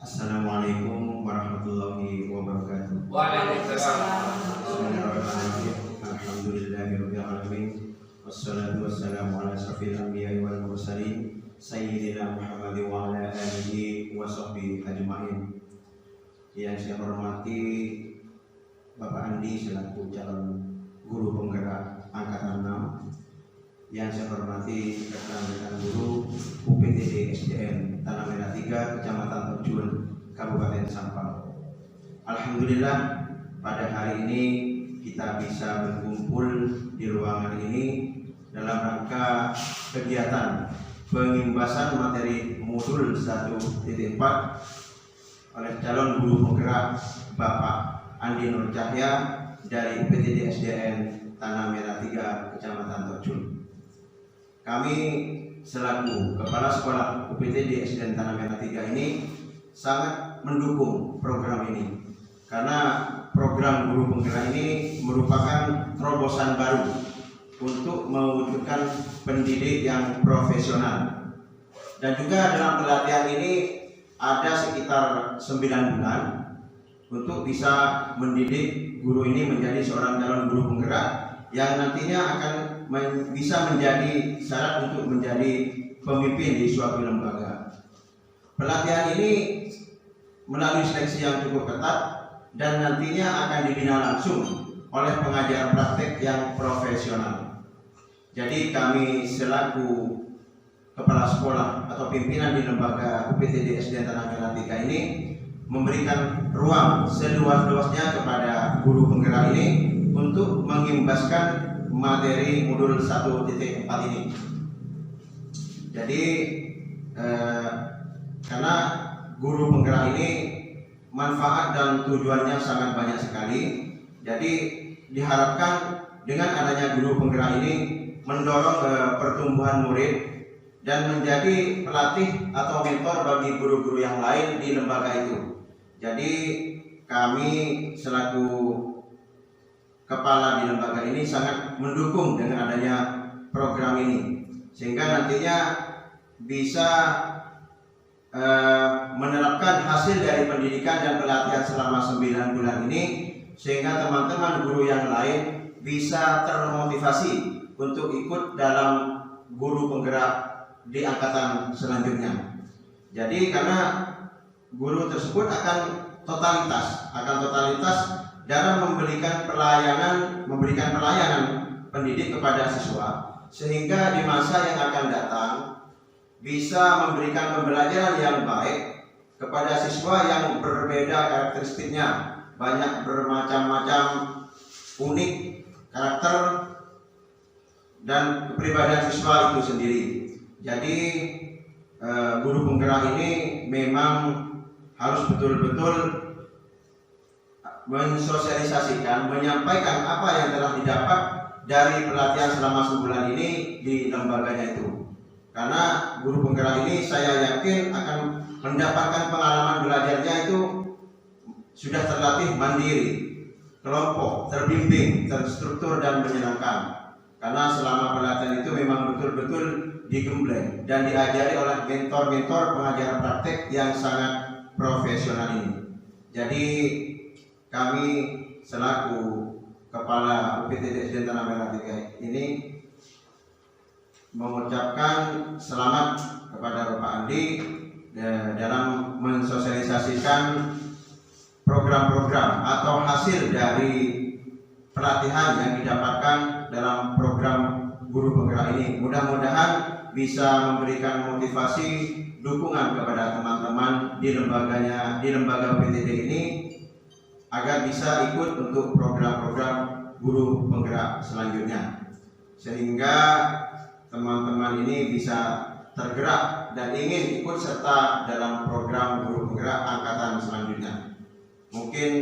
Assalamualaikum warahmatullahi wabarakatuh. Waalaikumsalam. Bismillahirrahmanirrahim. Alhamdulillahirabbil alamin. Wassalatu wassalamu ala asyrofil anbiya'i wal mursalin sayyidina Muhammad wa ala alihi wa sahbihi ajmain. Yang saya hormati Bapak Andi selaku calon guru penggerak angkatan 6. Yang saya hormati rekan-rekan guru UPTD SDN Tanah Merah 3 Kecamatan Terjun Kabupaten Sampang. Alhamdulillah pada hari ini kita bisa berkumpul di ruangan ini dalam rangka kegiatan pengimbasan materi modul 1.4 oleh calon guru penggerak Bapak Andi Nur Cahya dari UPTD SDN Tanah Merah 3 Kecamatan Terjun. Kami selaku Kepala Sekolah UPTD SDN Tanah Merah 3 ini sangat mendukung program ini karena program guru penggerak ini merupakan terobosan baru untuk mewujudkan pendidik yang profesional. Dan juga dalam pelatihan ini ada sekitar 9 bulan untuk bisa mendidik guru ini menjadi seorang calon guru penggerak yang nantinya akan bisa menjadi syarat untuk menjadi pemimpin di suatu lembaga. Pelatihan ini melalui seleksi yang cukup ketat dan nantinya akan dibina langsung oleh pengajar praktek yang profesional. Jadi kami selaku kepala sekolah atau pimpinan di lembaga UPTD SDN Tanah Merah 3 ini memberikan ruang seluas-luasnya kepada guru penggerak ini untuk mengimbaskan materi modul 1.4 ini. Jadi karena guru penggerak ini manfaat dan tujuannya sangat banyak sekali. Jadi diharapkan dengan adanya guru penggerak ini mendorong pertumbuhan murid dan menjadi pelatih atau mentor bagi guru-guru yang lain di lembaga itu. Jadi kami selaku kepala di lembaga ini sangat mendukung dengan adanya program ini, sehingga nantinya bisa menerapkan hasil dari pendidikan dan pelatihan selama 9 bulan ini, sehingga teman-teman guru yang lain bisa termotivasi untuk ikut dalam guru penggerak di angkatan selanjutnya. Jadi karena guru tersebut akan totalitas dalam memberikan pelayanan pendidik kepada siswa, sehingga di masa yang akan datang bisa memberikan pembelajaran yang baik kepada siswa yang berbeda karakteristiknya, banyak bermacam-macam unik karakter dan kepribadian siswa itu sendiri. Jadi guru penggerak ini memang harus betul-betul mensosialisasikan, menyampaikan apa yang telah didapat dari pelatihan selama sebulan ini di lembaganya itu. Karena guru penggerak ini saya yakin akan mendapatkan pengalaman belajarnya itu sudah terlatih mandiri, kelompok, terbimbing, terstruktur dan menyenangkan. Karena selama pelatihan itu memang betul-betul digembleng dan diajari oleh mentor-mentor pengajar praktek yang sangat profesional ini. Jadi kami selaku Kepala UPTD SDN Tanah Merah 3 ini mengucapkan selamat kepada Bapak Andi dalam mensosialisasikan program-program atau hasil dari pelatihan yang didapatkan dalam program guru penggerak ini. Mudah-mudahan bisa memberikan motivasi, dukungan kepada teman-teman di lembaga UPTD ini agar bisa ikut untuk program-program guru penggerak selanjutnya, sehingga teman-teman ini bisa tergerak dan ingin ikut serta dalam program guru penggerak angkatan selanjutnya. Mungkin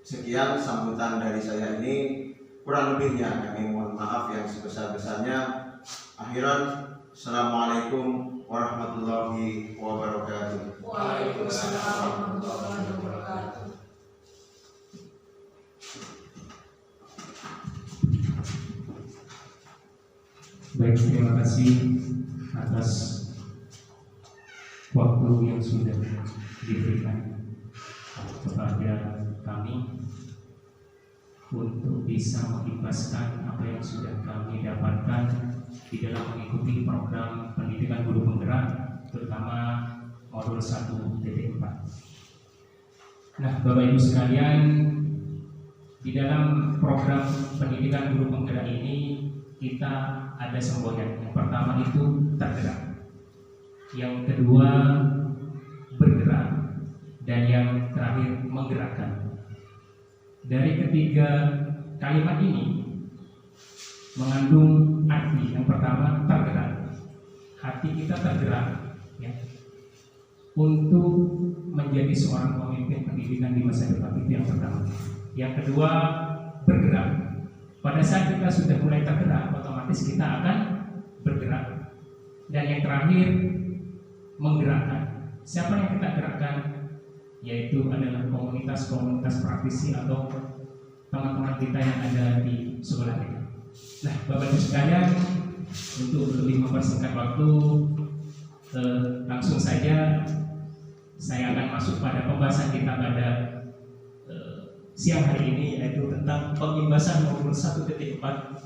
sekian sambutan dari saya ini, kurang lebihnya kami mohon maaf yang sebesar-besarnya. Akhiran, Assalamualaikum warahmatullahi wabarakatuh. Waalaikumsalam warahmatullahi wabarakatuh. Baik, terima kasih atas waktu yang sudah diberikan kepada kami untuk bisa mengikhlaskan apa yang sudah kami dapatkan di dalam mengikuti program pendidikan guru penggerak, terutama modul 1.4. Nah, Bapak Ibu sekalian, di dalam program pendidikan guru penggerak ini kita ada semboyan. Yang pertama itu tergerak, yang kedua bergerak, dan yang terakhir menggerakkan. Dari ketiga kalimat ini mengandung arti. Yang pertama tergerak, hati kita tergerak ya, untuk menjadi seorang pemimpin pendidikan di masa depan. Itu yang pertama. Yang kedua bergerak. Pada saat kita sudah mulai tergerak, otomatis kita akan bergerak. Dan yang terakhir menggerakkan. Siapa yang kita gerakkan? Yaitu adalah komunitas-komunitas praktisi atau teman-teman kita yang ada di sekolah kita. Nah, Bapak Ibu sekalian, untuk lebih mempersingkat waktu, langsung saja saya akan masuk pada pembahasan kita pada siang hari ini, yaitu tentang pengimbasan modul 1.4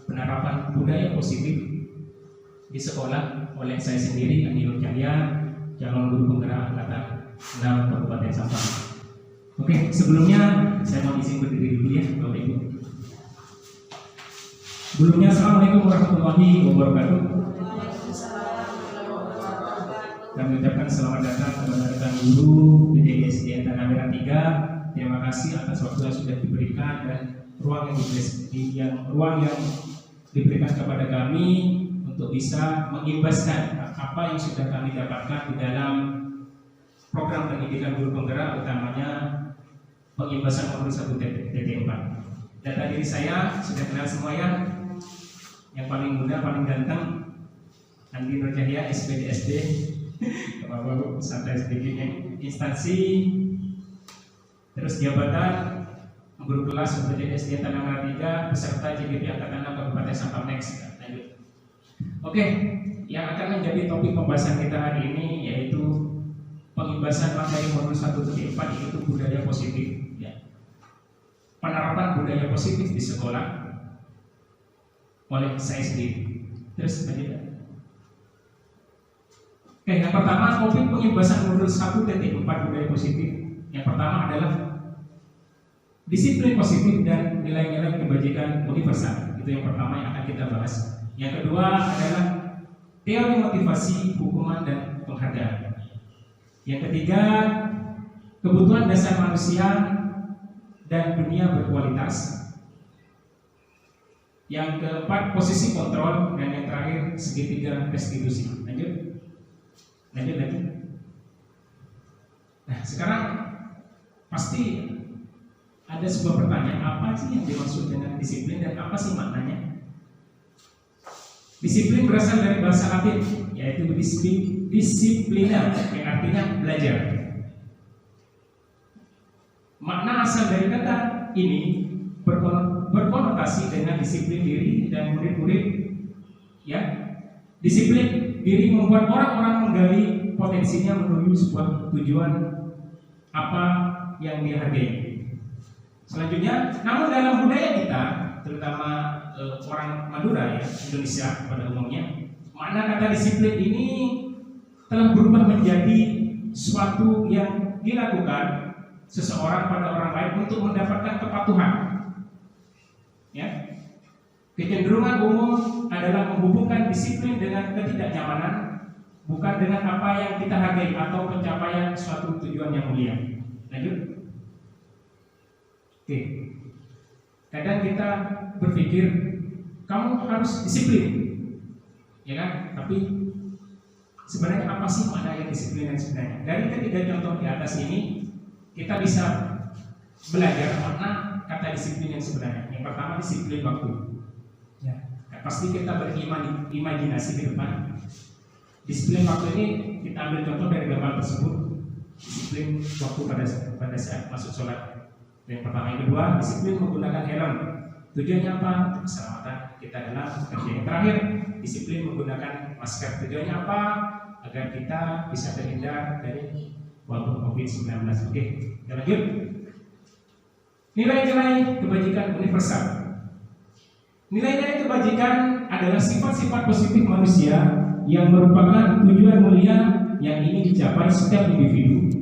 penerapan budaya positif di sekolah oleh saya sendiri, Andi Nur Cahya, calon guru penggerak angkatan 6 Kabupaten Sampang. Oke, sebelumnya saya mau izin berdiri dulu ya, Bapak Ibu. Sebelumnya, Assalamualaikum warahmatullahi wabarakatuh. Kami ucapkan selamat datang kepada rekan guru PTD SDN Tanah Merah 3. Terima kasih atas waktu yang sudah diberikan dan ruang yang diberikan kepada kami untuk bisa mengimbaskan apa yang sudah kami dapatkan di dalam program pendidikan guru penggerak, utamanya pengimbasan modul 1.4. Data diri saya sudah kenal semua ya. Yang paling muda, paling ganteng, Andi Nur Cahya, SPDSD. Bapak-bapak santai sedikit ya. Instansi, terus jabatan guru kelas SDN Tanah Merah 3 beserta JGP Angkatan 6 Kabupaten Sampang. Next, lanjut. Oke, yang akan menjadi topik pembahasan kita hari ini yaitu pengimbasan materi modul 1.4, yaitu budaya positif ya. Penerapan budaya positif di sekolah oleh saya sendiri. Terus lanjut. Oke, yang pertama topik pengimbasan modul 1.4 budaya positif. Yang pertama adalah disiplin positif dan nilai-nilai kebajikan universal. Itu yang pertama yang akan kita bahas. Yang kedua adalah teori motivasi, hukuman, dan penghargaan. Yang ketiga, kebutuhan dasar manusia dan dunia berkualitas. Yang keempat, posisi kontrol. Dan yang terakhir, segitiga restitusi. Lanjut. Nah, sekarang pasti ada sebuah pertanyaan, apa sih yang dimaksud dengan disiplin dan apa sih maknanya? Disiplin berasal dari bahasa Latin, yaitu disiplina, yang artinya belajar. Makna asal dari kata ini berkonotasi dengan disiplin diri dan murid-murid. Ya, disiplin diri membuat orang-orang menggali potensinya menuju sebuah tujuan apa yang dihargai. Selanjutnya, namun dalam budaya kita, terutama orang Madura ya, Indonesia pada umumnya, makna kata disiplin ini telah berubah menjadi suatu yang dilakukan seseorang pada orang lain untuk mendapatkan kepatuhan. Ya, kecenderungan umum adalah menghubungkan disiplin dengan ketidaknyamanan, bukan dengan apa yang kita hargai atau pencapaian suatu tujuan yang mulia. Lanjut. Oke. Kadang kita berpikir kamu harus disiplin, ya kan? Tapi sebenarnya apa sih makna yang disiplin yang sebenarnya? Dari ketiga contoh di atas ini kita bisa belajar makna kata disiplin yang sebenarnya. Yang pertama, disiplin waktu. Ya, pasti kita berimajinasi ke depan. Disiplin waktu ini kita ambil contoh dari gambar tersebut. Disiplin waktu pada saat masuk sholat. Yang pertama. Yang kedua, disiplin menggunakan helm. Tujuannya apa? Untuk keselamatan kita dalam bekerja. Yang terakhir, disiplin menggunakan masker. Tujuannya apa? Agar kita bisa terhindar dari wabah COVID-19. Oke, kita lanjut. Nilai-nilai kebajikan universal. Nilai-nilai kebajikan adalah sifat-sifat positif manusia yang merupakan tujuan mulia yang ingin dicapai setiap individu.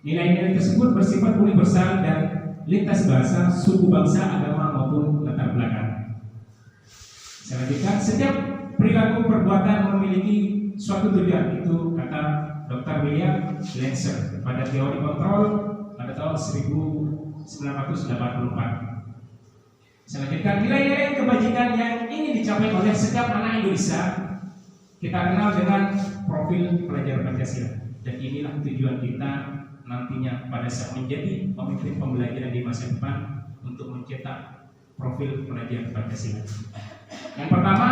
Nilai-nilai tersebut bersifat universal dan lintas bahasa, suku, bangsa, agama maupun latar belakang. Selanjutnya, setiap perilaku perbuatan memiliki suatu tujuan. Itu kata Dr. William Lancer pada teori kontrol pada tahun 1984. Selanjutnya, nilai-nilai kebajikan yang ingin dicapai oleh setiap anak Indonesia kita kenal dengan profil pelajar Pancasila. Dan inilah tujuan kita nantinya pada saat menjadi pemimpin pembelajaran di masa depan untuk mencetak profil pelajar Pancasila. Yang pertama,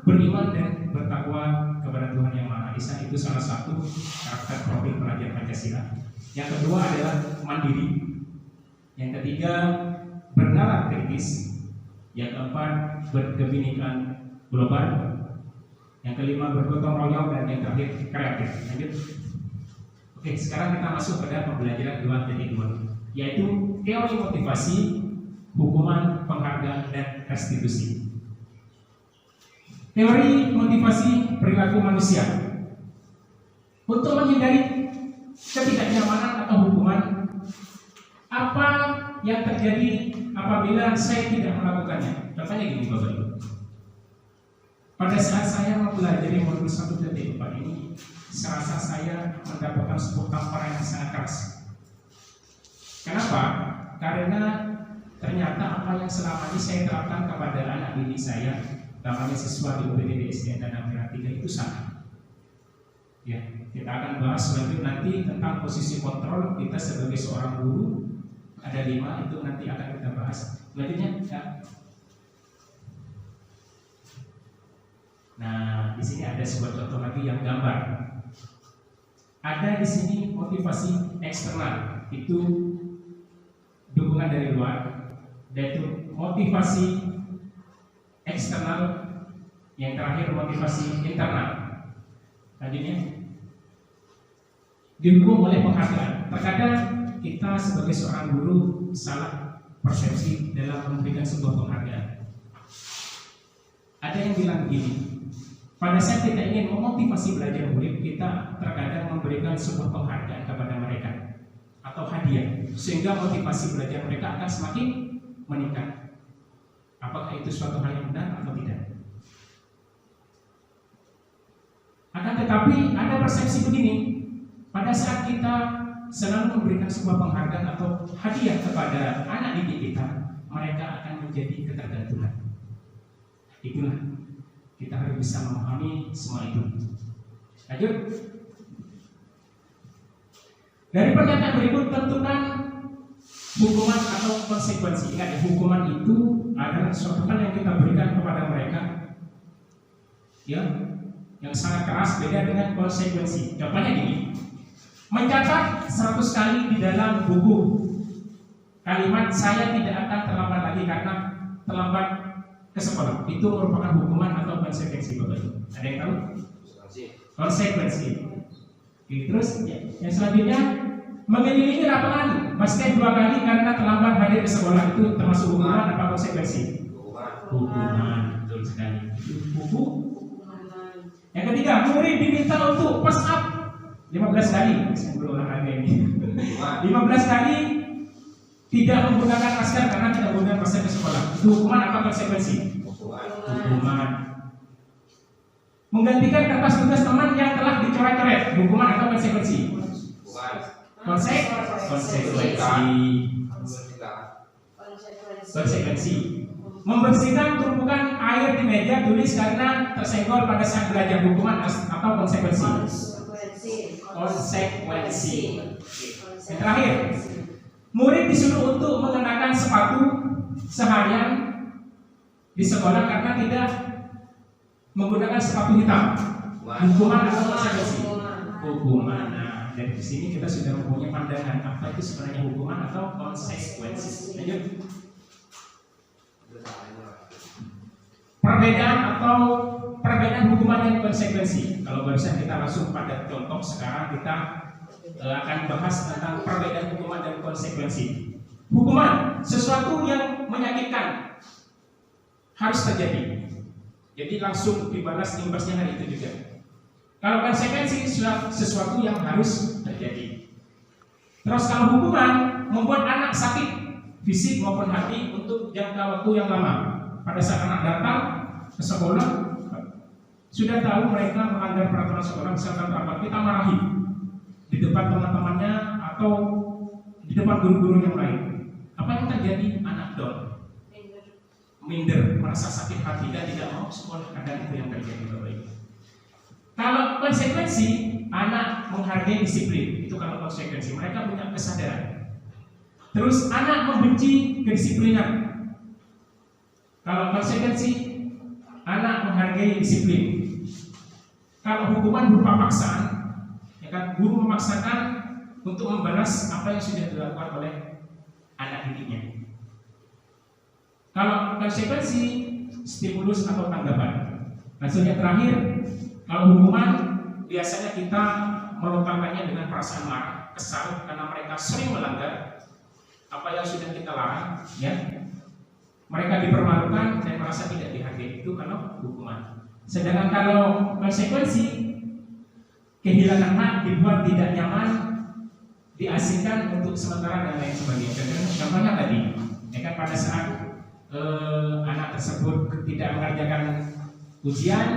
beriman dan bertakwa kepada Tuhan Yang Maha Esa, itu salah satu karakter profil pelajar Pancasila. Yang kedua adalah mandiri. Yang ketiga, bernalar kritis. Yang keempat, berkebinekaan global. Yang kelima, bergotong royong, dan yang terakhir, kreatif. Lanjut. Oke, sekarang kita masuk pada pembelajaran 2.2, yaitu teori motivasi, hukuman, penghargaan, dan restitusi. Teori motivasi perilaku manusia. Untuk menghindari ketidaknyamanan atau hukuman, apa yang terjadi apabila saya tidak melakukannya? Contohnya gini, Bapak Ibu. Pada saat saya mempelajari modul 1.4 ini, serasa saya mendapatkan sebuah tamparan yang sangat keras. Kenapa? Karena ternyata apa yang selama ini saya terapkan kepada anak didik saya, namanya siswa di UPTD SDN Tanah Merah 3, itu salah. Ya, kita akan bahas selanjutnya nanti tentang posisi kontrol kita sebagai seorang guru. Ada 5, itu nanti akan kita bahas. Selanjutnya, ya. Nah, di sini ada sebuah contoh lagi yang gambar. Ada di sini motivasi eksternal, itu dukungan dari luar, yaitu motivasi eksternal. Yang terakhir motivasi internal. Tadinya didukung oleh penghargaan. Terkadang kita sebagai seorang guru salah persepsi dalam memberikan sebuah penghargaan. Ada yang bilang begini, pada saat kita ingin memotivasi belajar murid, kita terkadang memberikan sebuah penghargaan kepada mereka atau hadiah, sehingga motivasi belajar mereka akan semakin meningkat. Apakah itu suatu hal yang benar atau tidak? Akan tetapi ada persepsi begini, pada saat kita selalu memberikan sebuah penghargaan atau hadiah kepada anak didik kita, mereka akan menjadi ketergantungan. Itulah, kita harus bisa memahami semua itu. Lanjut. Dari pernyataan berikut, tentukan hukuman atau konsekuensi. Ingat ya, hukuman itu adalah suatu hal yang kita berikan kepada mereka, ya, yang sangat keras, beda dengan konsekuensi. Contohnya gini, mencatat 100 kali di dalam buku kalimat "saya tidak akan terlambat lagi karena terlambat ke sekolah", itu merupakan hukuman atau konsekuensi, Bapak Ibu. Ada yang tahu? Konsekuensi. Oke, terus ya, yang selanjutnya, mengelilingi lapangan basket 2 kali karena terlambat hadir ke sekolah, itu termasuk hukuman apa konsekuensi? Hukuman, betul sekali. Itu buku. Yang ketiga, murid diminta untuk push up 15 kali. Saya berolahraga ini. 15 kali tidak menggunakan masker karena tidak menggunakan masker ke sekolah. Itu hukuman apa konsekuensi? Hukuman. Menggantikan kertas tugas teman yang telah dicoret-coret, hukuman atau konsekuensi? Konsekuensi. Membersihkan tumpukan air di meja tulis karena tersenggol pada saat belajar, hukuman atau konsekuensi? Konsekuensi. Yang terakhir, murid disuruh untuk mengenakan sepatu seharian di sekolah karena tidak menggunakan sepatu hitam, hukuman atau konsekuensi? Hukuman. Nah, dari sini kita sudah mempunyai pandangan apa itu sebenarnya hukuman atau konsekuensi. Lanjut. Perbedaan hukuman dan konsekuensi. Kalau barusan kita langsung pada contoh, sekarang kita akan bahas tentang perbedaan hukuman dan konsekuensi. Hukuman sesuatu yang menyakitkan harus terjadi, jadi langsung dibalas imbasnya hari itu juga. Kalau konsekuensi sesuatu yang harus terjadi. Terus kalau hukuman membuat anak sakit fisik maupun hati untuk jangka waktu yang lama. Pada saat anak datang ke sekolah, sudah tahu mereka melanggar peraturan sekolah, misalkan rapat, kita marahi di depan teman-temannya atau di depan guru-guru yang lain. Apa yang terjadi? Anak down, minder, merasa sakit hati dan tidak mau sekolah. Kadang itu yang terjadi, Bapak Ibu. Kalau konsekuensi, anak menghargai disiplin. Itu kalau konsekuensi, mereka punya kesadaran. Terus anak membenci kedisiplinan. Kalau konsekuensi, anak menghargai disiplin. Kalau hukuman berupa paksaan, ya kan, guru memaksakan untuk membalas apa yang sudah dilakukan oleh anak didiknya. Kalau konsekuensi, stimulus atau tanggapan. Hasilnya terakhir, kalau hukuman biasanya kita melontarkannya dengan perasaan marah, kesal karena mereka sering melanggar apa yang sudah kita larang, ya. Mereka dipermalukan dan merasa tidak dihargai. Itu kalau hukuman. Sedangkan kalau konsekuensi, kehilangan hak, dibuat tidak nyaman, diasingkan untuk sementara dan lain sebagainya. Contohnya tadi, ya kan, pada saat anak tersebut tidak mengerjakan ujian,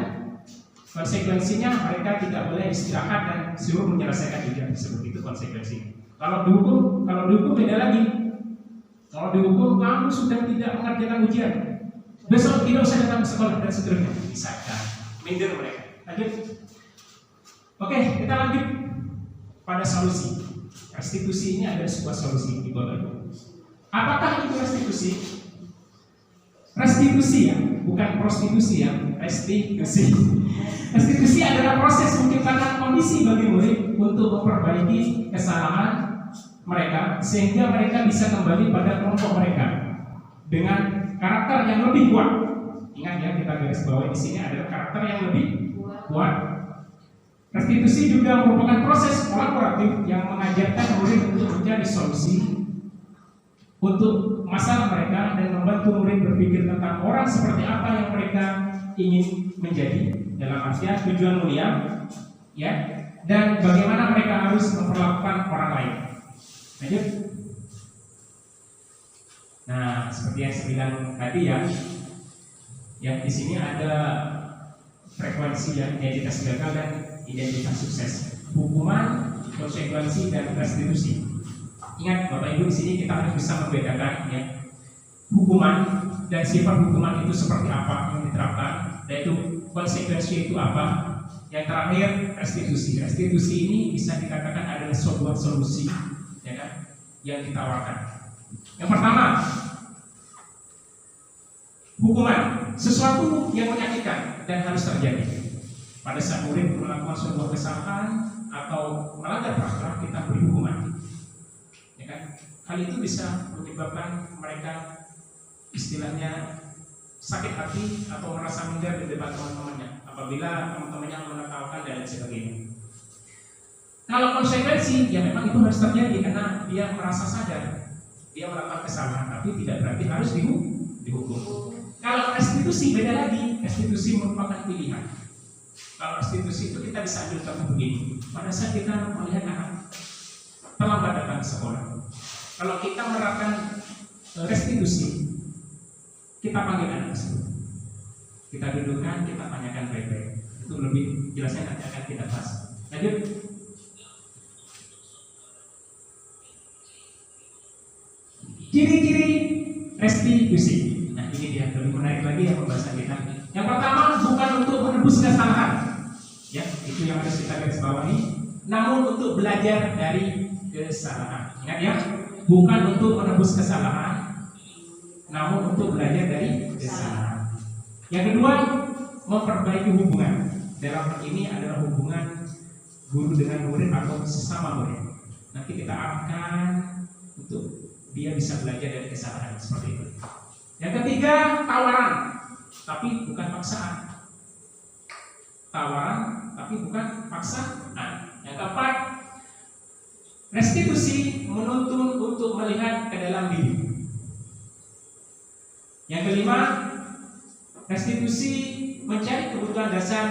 konsekuensinya mereka tidak boleh istirahat dan suruh menyelesaikan ujian tersebut. Itu konsekuensinya. Kalau dihukum beda lagi. Kalau dihukum, kamu sudah tidak mengerjakan ujian, besok tidak usah datang ke sekolah dan seterusnya. Misalkan minder mereka. Lanjut. Oke, kita lanjut pada solusi. Restitusi ini adalah sebuah solusi di Bapak Ibu. Apakah itu restitusi? Restitusi ya, bukan prostitusi ya. Restitusi. Restitusi adalah proses menciptakan kondisi bagi murid untuk memperbaiki kesalahan mereka sehingga mereka bisa kembali pada kelompok mereka dengan karakter yang lebih kuat. Ingat ya, kita garis bawahi di sini adalah karakter yang lebih kuat. Restitusi juga merupakan proses kolaboratif yang mengajarkan murid untuk mencari solusi untuk masalah mereka dan membantu murid berpikir tentang orang seperti apa yang mereka ingin menjadi, dalam artian tujuan mulia, ya, dan bagaimana mereka harus memperlakukan orang lain. Lanjut. Nah, seperti yang saya bilang tadi ya, yang di sini ada frekuensi ya, identitas gagal dan identitas sukses, hukuman, konsekuensi dan restitusi. Ingat Bapak Ibu, di sini kita harus bisa membedakan ya, hukuman dan sifat hukuman itu seperti apa yang diterapkan, yaitu konsekuensi itu apa. Yang terakhir restitusi. Restitusi ini bisa dikatakan adalah sebuah solusi, ya kan, yang ditawarkan. Yang pertama, hukuman, sesuatu yang menyakitkan dan harus terjadi. Pada saat murid melakukan sebuah kesalahan atau melanggar peraturan, kita beri hukuman. Ya kan? Hal itu bisa menyebabkan mereka istilahnya sakit hati atau merasa minder di depan teman-temannya apabila teman-temannya menertawakan dan lain sebagainya. Kalau konsekuensi, ya memang itu harus terjadi karena dia merasa sadar dia melakukan kesalahan, tapi tidak berarti harus dihukum. Kalau restitusi beda lagi. Restitusi merupakan pilihan. Kalau restitusi itu kita bisa ambil contoh begini. Pada saat kita melihat anak terlambat datang ke sekolah, kalau kita menerapkan restitusi, kita panggil anak tersebut, kita dudukkan, kita tanyakan baik-baik. Itu lebih jelasnya nanti akan kita bahas. Lanjut. Ciri-ciri restitusi. Nah, ini dia lebih menarik lagi yang pembahasan kita. Yang pertama, bukan untuk menebus kesalahan, ya, itu yang harus kita garis bawahi, namun untuk belajar dari kesalahan. Ingat ya, bukan untuk menebus kesalahan, namun untuk belajar dari kesalahan. Yang kedua, memperbaiki hubungan. Dalam hal ini adalah hubungan guru dengan murid atau sesama murid. Nanti kita arahkan untuk dia bisa belajar dari kesalahan seperti itu. Yang ketiga, tawaran, tapi bukan paksaan. Tawaran, tapi bukan paksaan. Yang keempat, Restitusi menuntun untuk melihat ke dalam diri. Yang kelima, restitusi mencari kebutuhan dasar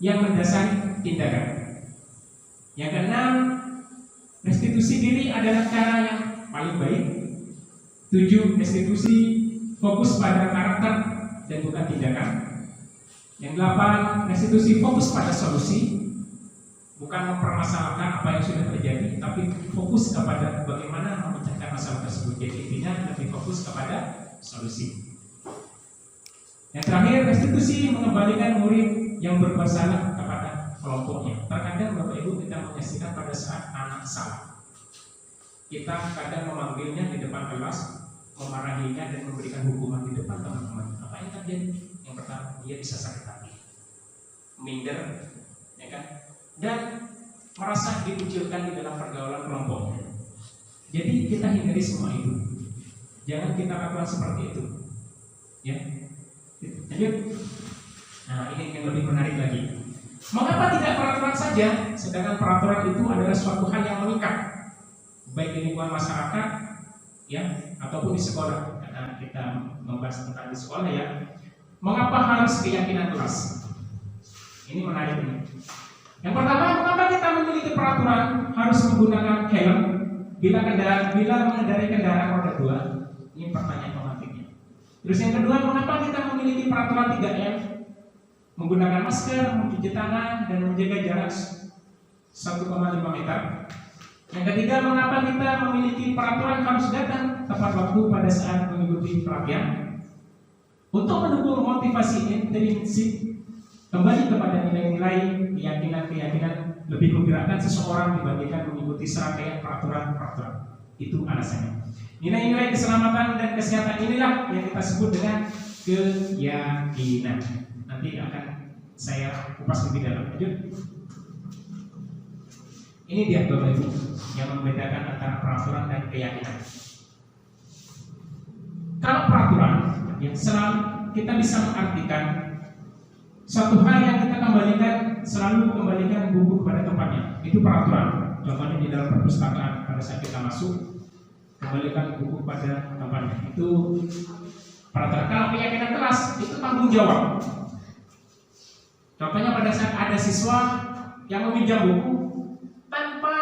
yang mendasari tindakan. Yang keenam, restitusi diri adalah cara yang paling baik. 7. Restitusi fokus pada karakter dan bukan tindakan. Yang 8. Restitusi fokus pada solusi, bukan mempermasalahkan apa yang sudah terjadi, tapi fokus kepada bagaimana memecahkan masalah tersebut. Jadi intinya lebih fokus kepada solusi. Yang terakhir, restitusi mengembalikan murid yang berbuat salah kepada kelompoknya. Terkadang Bapak Ibu kita menyaksikan pada saat anak salah, kita kadang memanggilnya di depan kelas, memarahinya dan memberikan hukuman di depan teman-teman. Apa yang terjadi? Yang pertama, dia bisa sakit hati, minder, ya kan? Dan merasa dikucilkan di dalam pergaulan kelompoknya. Jadi kita hindari semua itu. Jangan kita lakukan seperti itu. Ya. Lanjut. Nah, ini yang lebih menarik lagi. Mengapa tidak peraturan saja, sedangkan peraturan itu adalah suatu hal yang mengikat, baik di lingkungan masyarakat, ya, ataupun di sekolah. Karena kita membahas tentang di sekolah, ya. Mengapa harus keyakinan kelas? Ini menarik ini. Yang pertama, mengapa kita memiliki peraturan harus menggunakan helm bila mengendarai kendaraan roda 2? Ini pertanyaan pematiknya. Terus yang kedua, mengapa kita memiliki peraturan 3M? Menggunakan masker, mencuci tangan, dan menjaga jarak 1,5 meter. Yang ketiga, mengapa kita memiliki peraturan harus datang tepat waktu pada saat mengikuti pelatihan? Untuk mendukung motivasi intrinsik, kembali kepada nilai-nilai, keyakinan-keyakinan lebih menggerakkan seseorang dibandingkan mengikuti serangkaian peraturan-peraturan. Itu alasannya. Nilai-nilai keselamatan dan kesehatan inilah yang kita sebut dengan keyakinan. Nanti akan saya kupas lebih dalam. Lanjut. Ini dia Bapak Ibu yang membedakan antara peraturan dan keyakinan. Kalau peraturan, ya, selalu kita bisa mengartikan satu hal yang kita selalu kembalikan buku kepada tempatnya. Itu peraturan. Contohnya di dalam perpustakaan pada saat kita masuk, kembalikan buku pada tempatnya. Itu peraturan. Kalau keyakinan kelas, itu tanggung jawab. Contohnya pada saat ada siswa yang meminjam buku, tanpa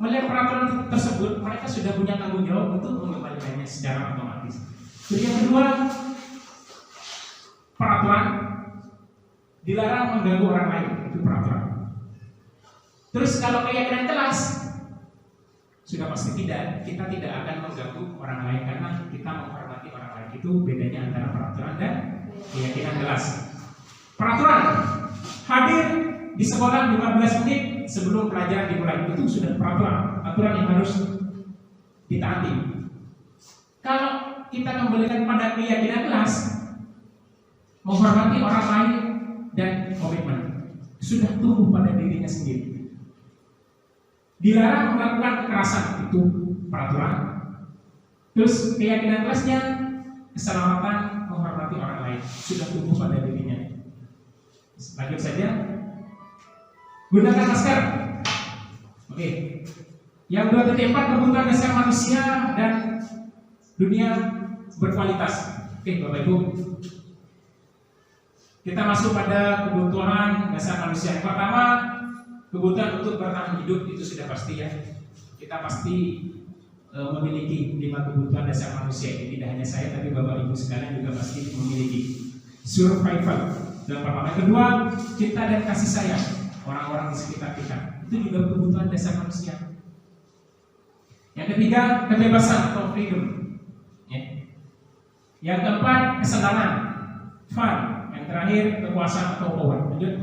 melihat peraturan tersebut, mereka sudah punya tanggung jawab untuk mengembalikannya secara otomatis. Jadi yang kedua, peraturan dilarang mengganggu orang lain, itu peraturan. Terus kalau keyakinan kelas, sudah pasti kita tidak akan mengganggu orang lain karena kita menghormati orang lain. Itu bedanya antara peraturan dan keyakinan kelas. Peraturan hadir di sekolah 15 menit sebelum pelajaran dimulai, itu sudah peraturan, aturan yang harus ditaati. Kalau kita kembalikan pada keyakinan kelas, menghormati orang lain dan komitmen, sudah tumbuh pada dirinya sendiri. Dilarang melakukan kekerasan, itu peraturan. Terus keyakinan kelasnya keselamatan, menghormati orang lain, sudah tumbuh pada dirinya. Lanjut saja. Gunakan masker. Oke. Yang 2.4, kebutuhan dasar manusia dan dunia berkualitas. Oke, Bapak Ibu. Kita masuk pada kebutuhan dasar manusia. Yang pertama, kebutuhan untuk bertahan hidup, itu sudah pasti, ya. Kita pasti memiliki 5 kebutuhan dasar manusia. Ini tidak hanya saya, tapi Bapak Ibu sekalian juga pasti memiliki. Survival. Yang pertama. Yang kedua, cinta dan kasih sayang orang-orang di sekitar kita. Itu juga kebutuhan dasar manusia. Yang ketiga, kebebasan atau freedom. Ya. Yang keempat, kesenangan, fun. Yang terakhir, kekuasaan atau power. Lanjut.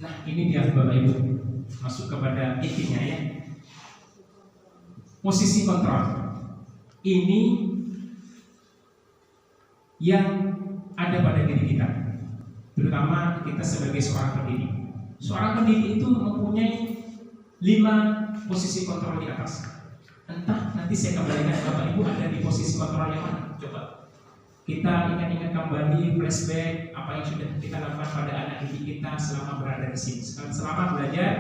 Nah, ini dia Bapak Ibu, masuk kepada intinya, ya. Posisi kontrol. Ini yang ada pada diri kita, terutama kita sebagai seorang pendidik. Seorang pendidik itu mempunyai 5 posisi kontrol di atas. Entah nanti saya kembalikan Bapak Ibu ada di posisi kontrol yang mana. Coba kita ingat-ingat kembali, flashback apa yang sudah kita lakukan pada anak didik kita selama berada di sini. Selama belajar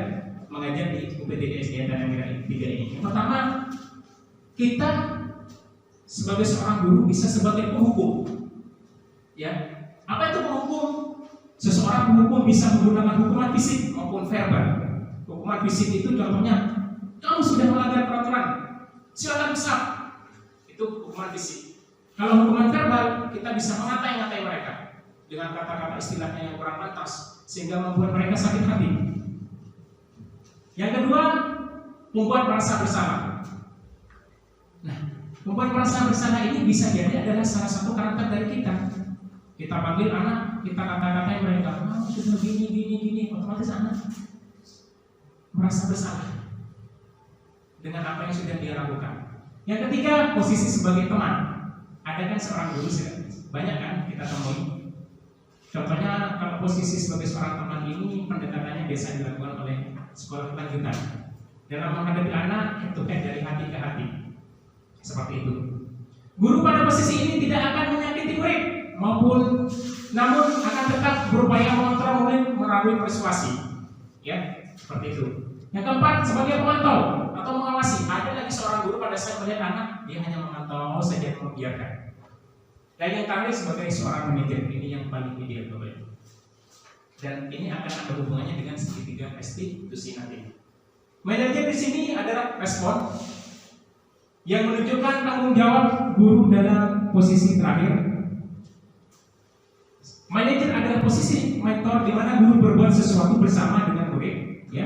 mengajar di UPTD SDN Tanah Merah 3 ini. Yang pertama, kita sebagai seorang guru bisa sebagai penghukum. Ya, apa itu penghukum? Seseorang penghukum bisa menggunakan hukuman fisik maupun verbal. Hukuman fisik itu contohnya, kamu sudah melanggar peraturan, silakan besar. Itu hukuman fisik. Kalau hukuman verbal, kita bisa mengatai-ngatai mereka dengan kata-kata istilahnya yang kurang pantas, sehingga membuat mereka sakit hati. Yang kedua, membuat merasa bersalah. Nah, membuat merasa bersalah ini bisa jadi adalah salah satu karakter dari kita. Kita panggil anak, kita kata-katain mereka, sudah gini, otomatis anak merasa bersalah dengan apa yang sudah dia lakukan. Yang ketiga, posisi sebagai teman. Ada kan seorang guru, banyak kan kita temui. Contohnya kalau posisi sebagai seorang teman ini, pendekatannya biasa dilakukan oleh sekolah lanjutan dalam menghadapi anak itu dari hati ke hati, seperti itu. Guru pada posisi ini tidak akan menyakiti murid namun akan tetap berupaya mengontrol murid melalui persuasi, ya seperti itu. Yang keempat, sebagai pemantau atau mengawasi. Ada lagi seorang guru pada saat melihat anak, dia hanya memantau saja, membiarkan. Dan yang terakhir sebagai seorang manajer, ini yang paling ideal Bapak Ibu. Dan ini akan ada hubungannya dengan segitiga restitusi nanti. Manajer di sini adalah respon yang menunjukkan tanggung jawab guru dalam posisi terakhir. Manajer adalah posisi mentor di mana guru berbuat sesuatu bersama dengan murid, ya.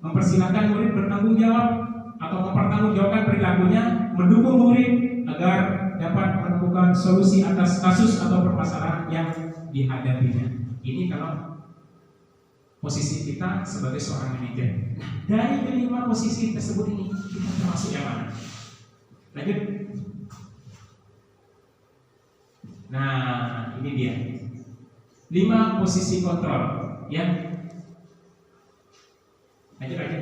Mempersilahkan murid bertanggung jawab atau mempertanggungjawabkan perilakunya, mendukung murid agar dapat menemukan solusi atas kasus atau permasalahan yang dihadapinya. Ini kalau posisi kita sebagai seorang manajer. Nah, dari kelima posisi tersebut ini kita termasuk yang mana? Lanjut. Nah, ini dia. 5 posisi kontrol, ya. Lanjut aja.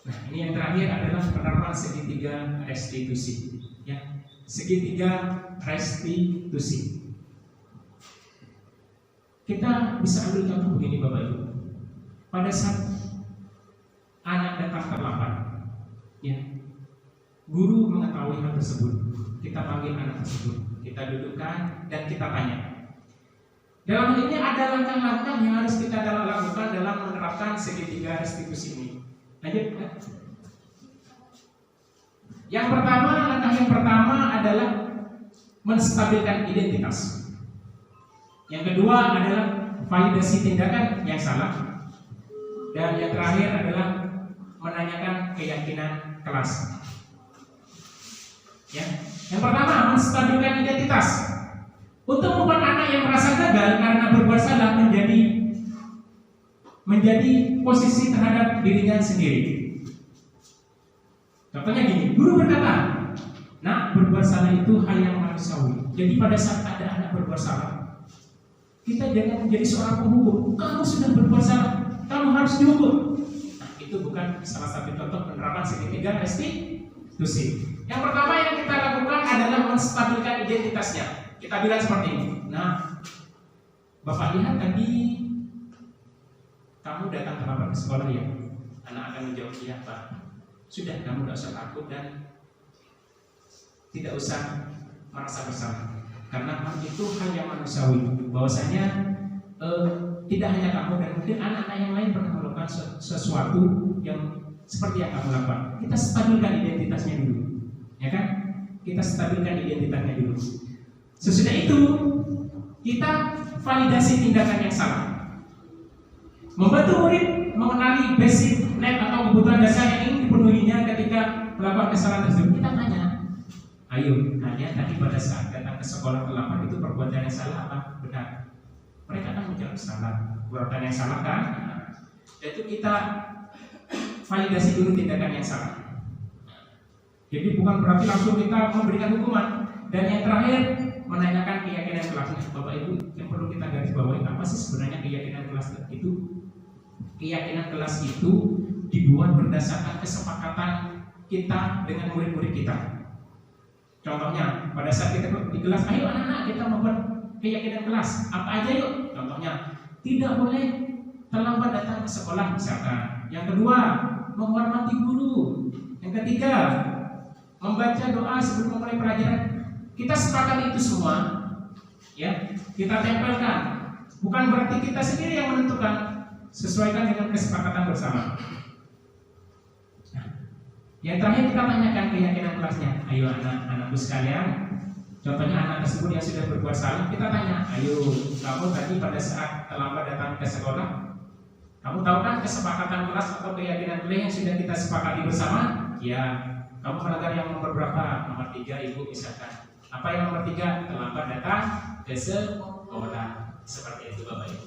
Nah, ini yang terakhir adalah penerapan segitiga restitusi, ya. Segitiga restitusi. Kita bisa ambil contoh begini Bapak Ibu. Pada saat anak datang terlambat, ya, guru mengetahui hal tersebut. Kita panggil anak tersebut, kita dudukkan dan kita tanya. Dalam hal ini ada langkah-langkah yang harus kita lakukan dalam menerapkan segitiga restitusi ini. Lanjut. Langkah yang pertama adalah menstabilkan identitas. Yang kedua adalah validasi tindakan yang salah. Dan yang terakhir adalah menanyakan keyakinan kelas. Ya. Yang pertama, menstabilkan identitas. Untuk membuat anak yang merasa gagal karena berbuat salah menjadi posisi terhadap dirinya sendiri. Contohnya gini, guru berkata, "Nak, berbuat salah itu hal yang manusiawi." Jadi pada saat ada anak berbuat salah, kita jangan menjadi seorang penghukum. Kamu sudah berbuat salah, kamu harus dihukum. Nah, itu bukan salah satu contoh penerapan segitiga restitusi. Yang pertama yang kita lakukan adalah menstabilkan identitasnya. Kita bilang seperti ini. Nah, Bapak lihat tadi kamu datang terlambat ke sekolah ya. Anak akan menjawab, iya Pak. Sudah, kamu tidak usah takut dan tidak usah merasa bersalah. Karena itu hal yang manusiawi. Bahwasanya tidak hanya kamu dan mungkin anak-anak yang lain pernah melakukan sesuatu yang seperti yang kamu lakukan. Kita stabilkan identitasnya dulu, ya kan? Kita stabilkan identitasnya dulu. Sesudah itu kita validasi tindakan yang salah. Membantu murid mengenali basic need atau kebutuhan dasar yang ingin dipenuhinya ketika melakukan kesalahan tersebut. Kita tanya, ayo, kalian tadi pada saat datang ke sekolah terlambat itu perbuatan yang salah apa benar? Mereka akan menjawab salah. Perbuatan yang salah kan? Yaitu kita validasi dulu tindakan yang salah. Jadi bukan berarti langsung kita memberikan hukuman. Dan yang terakhir, menanyakan keyakinan kelasnya. Bapak Ibu, yang perlu kita garis bawahi, apa sih sebenarnya keyakinan kelas itu? Keyakinan kelas itu dibuat berdasarkan kesepakatan kita dengan murid-murid kita. Contohnya, pada saat kita di kelas, ayo anak-anak kita membuat keyakinan kelas. Apa aja yuk? Contohnya, tidak boleh terlambat datang ke sekolah misalkan. Yang kedua, menghormati guru. Yang ketiga, membaca doa sebelum memulai pelajaran. Kita sepakat itu semua, ya, kita tempelkan. Bukan berarti kita sendiri yang menentukan, sesuaikan dengan kesepakatan bersama. Nah, yang terakhir kita tanyakan keyakinan kelasnya. Ayo anak-anakku sekalian, contohnya anak tersebut yang sudah berbuat salah, kita tanya, ayo kamu tadi pada saat terlambat datang ke sekolah, kamu tahu kan kesepakatan kelas atau keyakinan kelas yang sudah kita sepakati bersama? Ya, kamu melanggar yang nomor berapa? Nomor 3, ibu misalkan. Apa yang nomor 3? Terlambat datang ke sekolah. Seperti itu Bapak Ibu.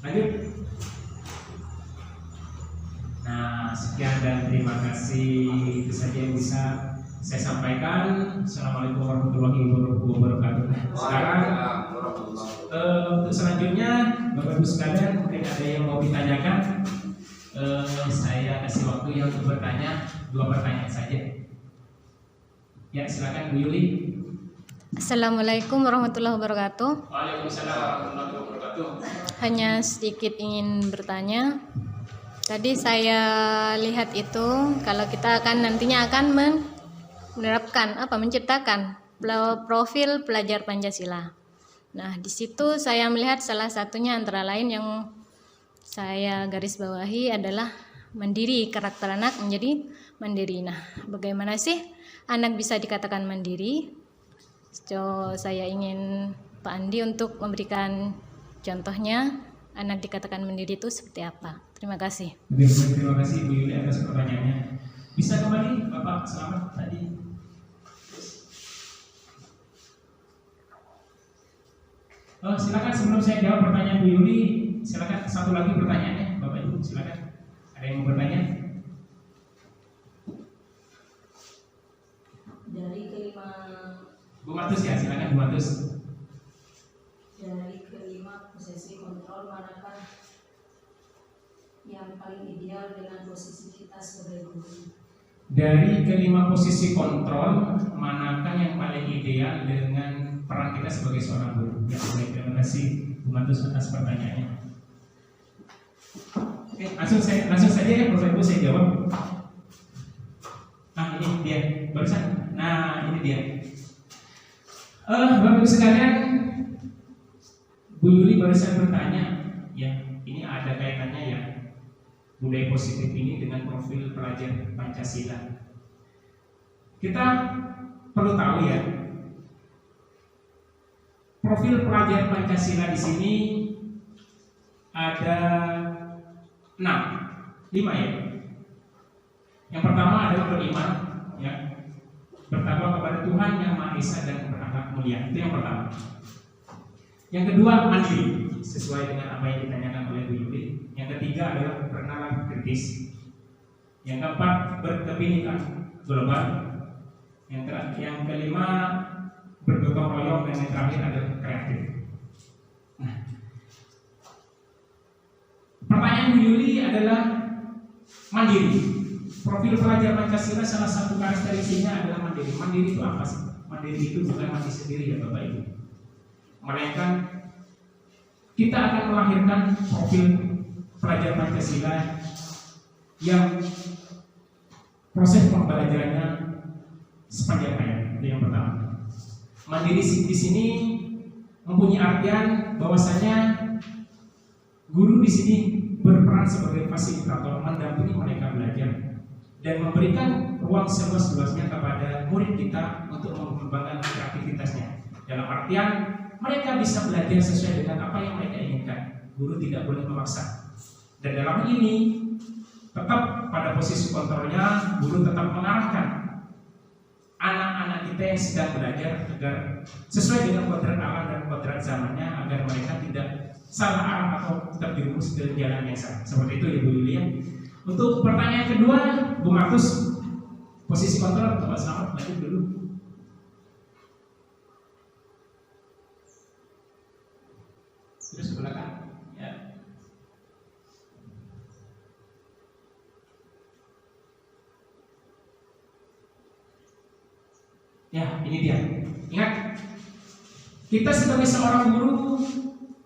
Lanjut. Nah, sekian dan terima kasih. Itu saja yang bisa saya sampaikan. Assalamualaikum warahmatullahi wabarakatuh. Sekarang untuk selanjutnya Bapak Ibu sekalian, mungkin ada yang mau ditanyakan. Saya kasih waktu yang untuk bertanya, 2 pertanyaan saja. Ya, silakan Bu Yuli. Assalamualaikum warahmatullahi wabarakatuh. Waalaikumsalam warahmatullahi wabarakatuh. Hanya sedikit ingin bertanya. Tadi saya lihat itu kalau kita akan nantinya akan menciptakan profil pelajar Pancasila. Nah, di situ saya melihat salah satunya antara lain yang saya garis bawahi adalah mandiri, karakter anak menjadi mandiri. Nah, bagaimana sih anak bisa dikatakan mandiri? So, saya ingin Pak Andi untuk memberikan contohnya anak dikatakan mandiri itu seperti apa. Terima kasih. Terima kasih Bu Yuli atas pertanyaannya. Bisa kembali Bapak, selamat tadi. Silakan sebelum saya jawab pertanyaan Bu Yuli, silakan satu lagi pertanyaannya Bapak Ibu, silakan. Ada yang mau bertanya? Dari kelima Bu Matus ya, silakan Bu Matus. Dari kelima posisi kontrol, manakah yang paling ideal dengan posisi kita sebagai guru? Dari kelima posisi kontrol, manakah yang paling ideal dengan peran kita sebagai seorang guru? Ya, baik, terima kasih Bu Matus atas pertanyaannya. Oke, langsung saja ya Bapak Ibu saya jawab. Nah, ini dia barusan. Nah, ini dia. Bapak Ibu sekalian, Bu Yuli barusan bertanya, ya, ini ada kaitannya ya, budaya positif ini dengan profil pelajar Pancasila. Kita perlu tahu ya, profil pelajar Pancasila di sini ada 5 ya. Yang pertama adalah beriman, ya, bertakwa kepada Tuhan yang Maha Esa dan berakhlak mulia. Itu yang pertama. Yang kedua, mandiri, sesuai dengan apa yang ditanyakan oleh Bu Yuli. Yang ketiga adalah bernalar kritis. Yang keempat, berkebinekaan global. Yang kelima, bergotong royong, dan yang terakhir adalah kreatif. Nah, pertanyaan Bu Yuli adalah mandiri. Profil pelajar Pancasila salah satu karakteristiknya adalah mandiri. Mandiri itu apa sih? Mandiri itu bukan mati sendiri ya Bapak Ibu. Melainkan kita akan melahirkan profil pelajar Pancasila yang proses pembelajarannya sepanjang hayat. Itu yang pertama. Mandiri di sini mempunyai artian bahwasanya guru di sini berperan sebagai fasilitator, mendampingi mereka belajar dan memberikan ruang seluas-luasnya kepada murid kita untuk mengembangkan kreativitasnya. Dalam artian mereka bisa belajar sesuai dengan apa yang mereka inginkan. Guru tidak boleh memaksa. Dan dalam hal ini tetap pada posisi kontrolnya, guru tetap mengarahkan anak-anak kita yang sedang belajar agar sesuai dengan kodrat alam dan kodrat zamannya, agar mereka tidak salah arah atau terjerumus ke jalan yang salah. Seperti itu ya Bu Yulia. Untuk pertanyaan kedua, Bu Martus, posisi kontrol, Bapak Selamat lanjut dulu. Terus ke belakang, ya. Ya, ini dia. Ingat, kita sebagai seorang guru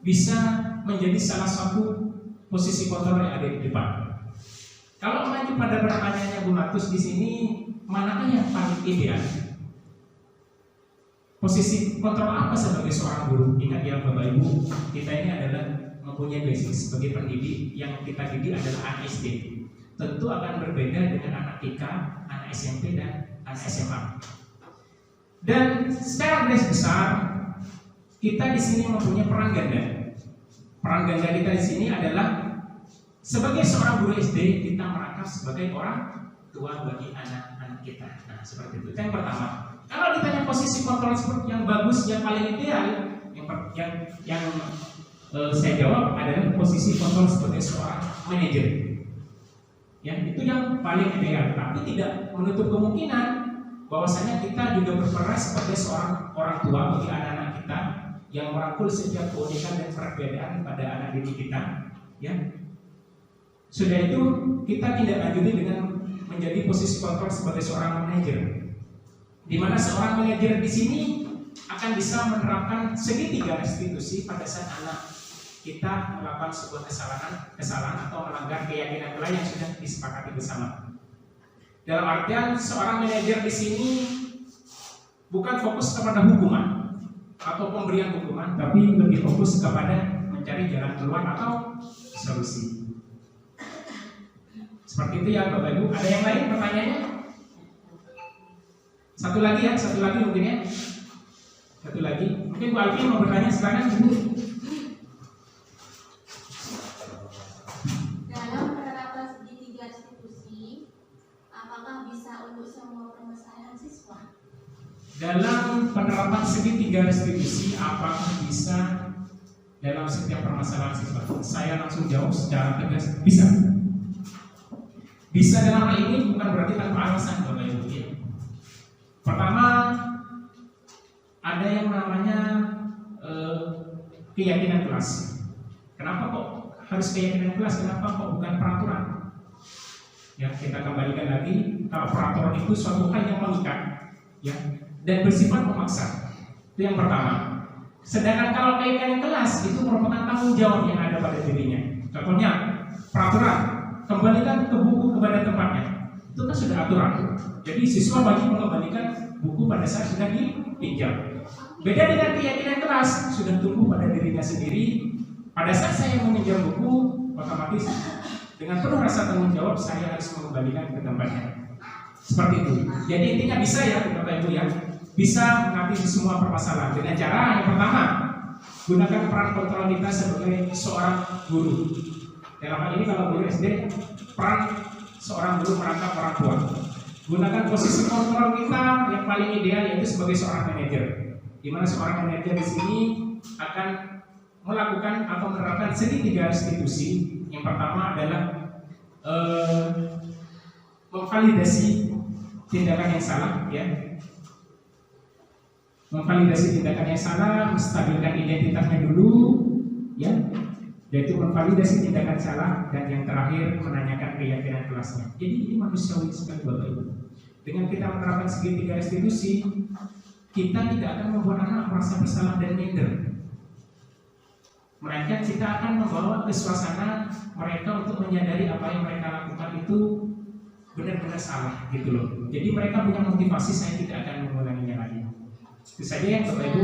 bisa menjadi salah satu posisi kontrol yang ada di depan. Kalau mengacu pada pertanyaannya Bu Martus di sini, manakah yang paling ideal? Posisi kontrol apa sebagai seorang guru? Ingat ya Bapak Ibu, kita ini adalah mempunyai basic sebagai pendidik. Yang kita didik adalah anak SD. Tentu akan berbeda dengan anak TK, anak SMP dan anak SMA. Dan secara garis besar, kita di sini mempunyai peran ganda. Peran ganda kita di sini adalah sebagai seorang guru SD, kita merangkap sebagai orang tua bagi anak-anak kita. Nah, seperti itu. Yang pertama. Kalau ditanya posisi kontrol yang bagus, yang paling ideal, yang saya jawab adalah posisi kontrol sebagai seorang manajer. Ya, itu yang paling ideal. Tapi tidak menutup kemungkinan bahwasanya kita juga berperan sebagai seorang orang tua bagi anak-anak kita yang merangkul setiap keunikan dan perbedaan pada anak didik kita. Ya, sudah itu kita tidak lanjuti dengan menjadi posisi kontrol sebagai seorang manajer. Di mana seorang manajer di sini akan bisa menerapkan segitiga restitusi pada saat anak kita melakukan sebuah kesalahan atau melanggar keyakinan nilai yang sudah disepakati bersama. Dalam artian seorang manajer di sini bukan fokus kepada hukuman atau pemberian hukuman, tapi lebih fokus kepada mencari jalan keluar atau solusi. Seperti itu ya Bapak Ibu. Ada yang lain pertanyaannya? Satu lagi mungkin ya. Satu lagi. Mungkin Bu Alfi mau bertanya, silakan Bu. Dalam penerapan segitiga restitusi, apakah bisa untuk semua permasalahan siswa? Dalam penerapan segitiga restitusi, apakah bisa dalam setiap permasalahan siswa? Saya langsung jawab secara tegas, bisa. Bisa dalam hal ini bukan berarti tanpa alasan Bapak Ibu. Pertama, ada yang namanya keyakinan kelas. Kenapa kok harus keyakinan kelas? Kenapa kok bukan peraturan? Ya, kita kembalikan lagi, kalau peraturan itu suatu hal yang mengikat, ya, dan bersifat memaksa. Itu yang pertama. Sedangkan kalau keyakinan kelas itu merupakan tanggung jawab yang ada pada dirinya. Contohnya, peraturan, kembalikan ke buku kepada tempatnya. Itu kan sudah aturan. Jadi siswa wajib mengembalikan buku pada saat sudah dipinjam. Beda dengan keyakinan kelas, sudah tumbuh pada dirinya sendiri. Pada saat saya meminjam buku, otomatis dengan penuh rasa tanggung jawab saya harus mengembalikan ke tempatnya. Seperti itu. Jadi intinya bisa ya Bapak Ibu ya, bisa mengatasi semua permasalahan dengan cara yang pertama, gunakan peran kontrol kita sebagai seorang guru. Dalam hal ini kalau guru SD, peran seorang guru merangkap orang tua. Gunakan posisi kontrol kita yang paling ideal yaitu sebagai seorang manajer. Di mana seorang manajer di sini akan melakukan atau menerapkan segitiga restitusi. Yang pertama adalah memvalidasi tindakan yang salah, ya. Memvalidasi tindakan yang salah, menstabilkan identitasnya dulu, ya. Yaitu memvalidasi tindakan salah, dan yang terakhir menanyakan keyakinan kelasnya. Jadi ini manusiawi sekali Bapak Ibu. Dengan kita menerapkan segitiga restitusi, kita tidak akan membuat anak merasa bersalah dan minder. Melainkan kita akan membawa ke suasana mereka untuk menyadari apa yang mereka lakukan itu benar-benar salah, gitu loh. Jadi mereka punya motivasi, saya tidak akan mengulanginya lagi. Itu saja ya Bapak Ibu.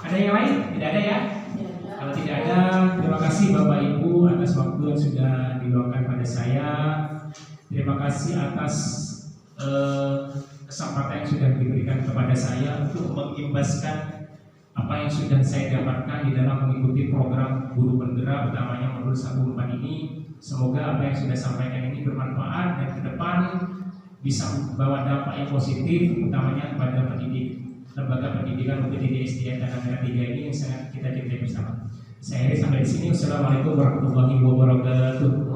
Ada yang lain? Tidak ada ya? Kalau tidak ada, terima kasih Bapak Ibu atas waktu yang sudah diluangkan pada saya. Terima kasih atas kesempatan yang sudah diberikan kepada saya untuk mengimbaskan apa yang sudah saya dapatkan di dalam mengikuti program Guru Penggerak, utamanya modul 1/4 ini. Semoga apa yang sudah sampaikan ini bermanfaat dan ke depan bisa membawa dampak yang positif, utamanya pada pendidik lembaga pendidikan UPTD SDN Tanah Merah 3 ini yang sangat kita cintai bersama. Saya sampai di sini. Wassalamualaikum warahmatullahi wabarakatuh.